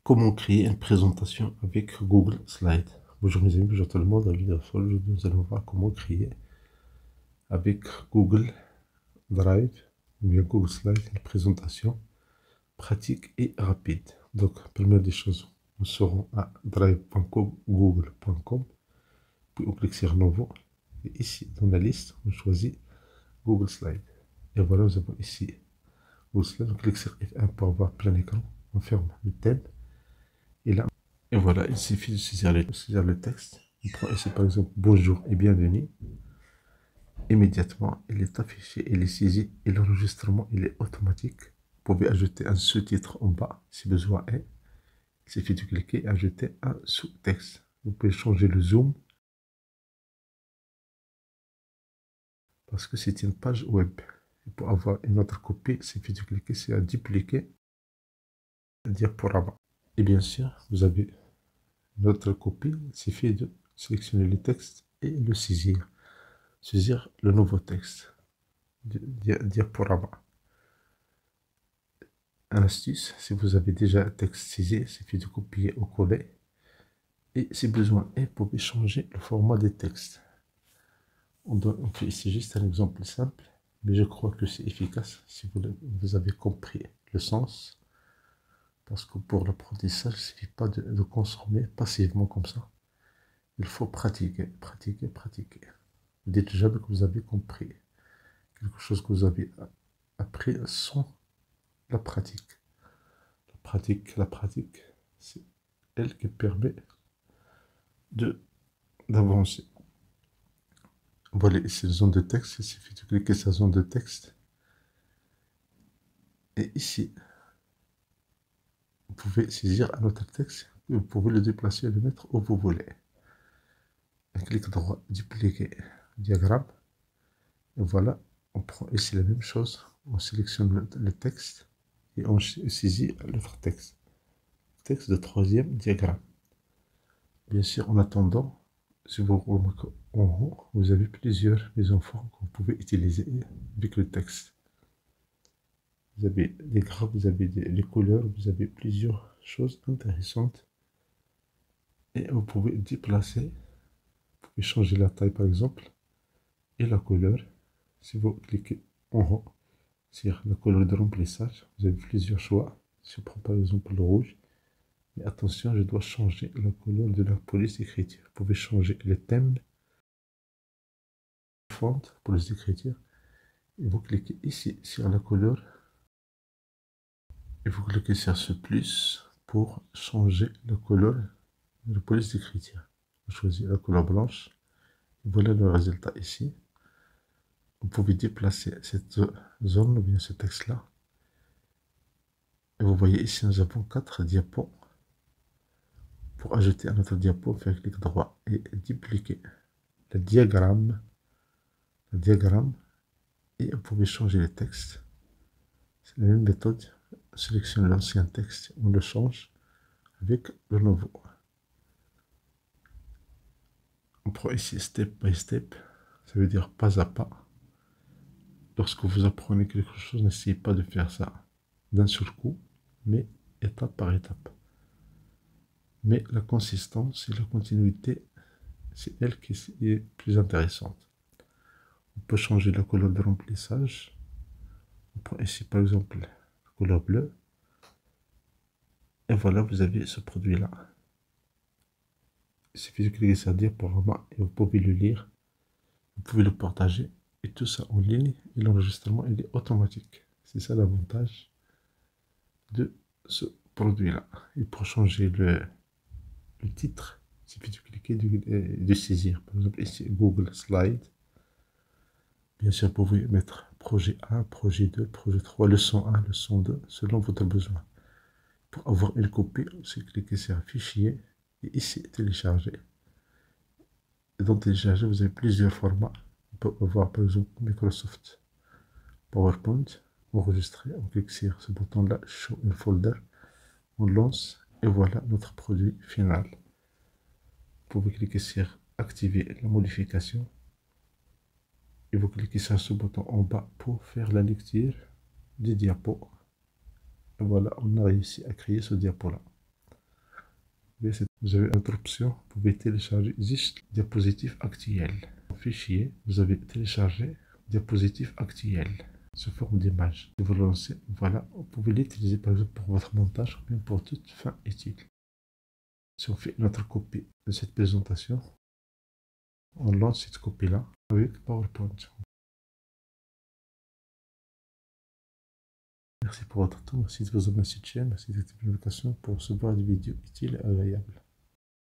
Comment créer une présentation avec Google Slide. Bonjour mes amis, bonjour tout le monde. Dans la vidéo aujourd'hui, nous allons voir comment créer avec Google Drive ou bien Google Slide une présentation pratique et rapide. Donc, première des choses, nous serons à drive.com, google.com, puis on clique sur Nouveau. Et ici, dans la liste, on choisit Google Slide. Et voilà, nous avons ici Google Slide. On clique sur F1 pour avoir plein écran. On ferme le thème. Et là, et voilà, il suffit de saisir le texte. On prend ici par exemple bonjour et bienvenue. Immédiatement, il est affiché, il est saisi et l'enregistrement il est automatique. Vous pouvez ajouter un sous-titre en bas si besoin est. Il suffit de cliquer et ajouter un sous-texte. Vous pouvez changer le zoom parce que c'est une page web. Et pour avoir une autre copie, il suffit de cliquer sur dupliquer le diaporama. Et bien sûr, vous avez une autre copie, il suffit de sélectionner le texte et le saisir. Saisir le nouveau texte, diaporama. Un astuce, si vous avez déjà un texte saisi, il suffit de copier ou coller. Et si besoin est, vous pouvez changer le format des textes. On fait ici juste un exemple simple, mais je crois que c'est efficace si vous avez compris le sens. Parce que pour l'apprentissage, il ne suffit pas de consommer passivement comme ça. Il faut pratiquer, pratiquer, pratiquer. Ne dites jamais que vous avez compris quelque chose que vous avez appris sans la pratique. La pratique, c'est elle qui permet d'avancer. Voilà, ici, la zone de texte, il suffit de cliquer sur la zone de texte. Et ici, vous pouvez saisir un autre texte, vous pouvez le déplacer et le mettre où vous voulez. Un clic droit, dupliquer diagramme. Et voilà, on prend ici la même chose, on sélectionne le texte et on saisit l'autre texte. Texte de troisième diagramme. Bien sûr, en attendant, si vous remarquez en haut, vous avez plusieurs mises en forme que vous pouvez utiliser avec le texte. Vous avez des graphes, vous avez des couleurs, vous avez plusieurs choses intéressantes. Et vous pouvez déplacer, vous pouvez changer la taille par exemple, et la couleur. Si vous cliquez en haut sur la couleur de remplissage, vous avez plusieurs choix. Si je prends par exemple le rouge, mais attention, je dois changer la couleur de la police d'écriture. Vous pouvez changer le thème, font pour les écritures. Et vous cliquez ici sur la couleur. Et vous cliquez sur ce plus pour changer la couleur de la police d'écriture. Vous choisissez la couleur blanche. Et voilà le résultat ici. Vous pouvez déplacer cette zone ou bien ce texte-là. Et vous voyez ici, nous avons 4 diapos. Pour ajouter un autre diapo, faire clic droit et dupliquer le diagramme. Et vous pouvez changer le texte. C'est la même méthode. Sélectionne l'ancien texte, on le change avec le nouveau. On prend ici step by step, ça veut dire pas à pas. Lorsque vous apprenez quelque chose, n'essayez pas de faire ça d'un seul coup, mais étape par étape. Mais la consistance et la continuité, c'est elle qui est plus intéressante. On peut changer la couleur de remplissage. On prend ici par exemple la couleur bleue. Et voilà, vous avez ce produit-là. Il suffit de cliquer sur diaporama et vous pouvez le lire. Vous pouvez le partager. Et tout ça en ligne. Et l'enregistrement, il est automatique. C'est ça l'avantage de ce produit-là. Et pour changer le titre, il suffit de cliquer de saisir. Par exemple, ici, Google Slide. Bien sûr, vous pouvez mettre projet 1, projet 2, projet 3, leçon 1, leçon 2, selon votre besoin. Pour avoir une copie, c'est cliquer sur Fichier et ici, télécharger. Et dans télécharger, vous avez plusieurs formats. On peut avoir par exemple Microsoft PowerPoint, enregistrer, on clique sur ce bouton-là, Show in Folder, on lance et voilà notre produit final. Vous pouvez cliquer sur Activer la modification et vous cliquez sur ce bouton en bas pour faire la lecture des diapos. Et voilà, on a réussi à créer ce diapo-là. Vous avez une autre option, vous pouvez télécharger juste diapositive actuelle. Fichier, vous avez téléchargé diapositive actuelle sous forme d'image. Si vous le lancez, voilà, vous pouvez l'utiliser par exemple pour votre montage ou bien pour toute fin utile. Si on fait notre copie de cette présentation, on lance cette copie-là avec PowerPoint. Merci pour votre temps, merci de vous abonner à cette chaîne, merci de cette publication pour recevoir des vidéos utiles et agréables.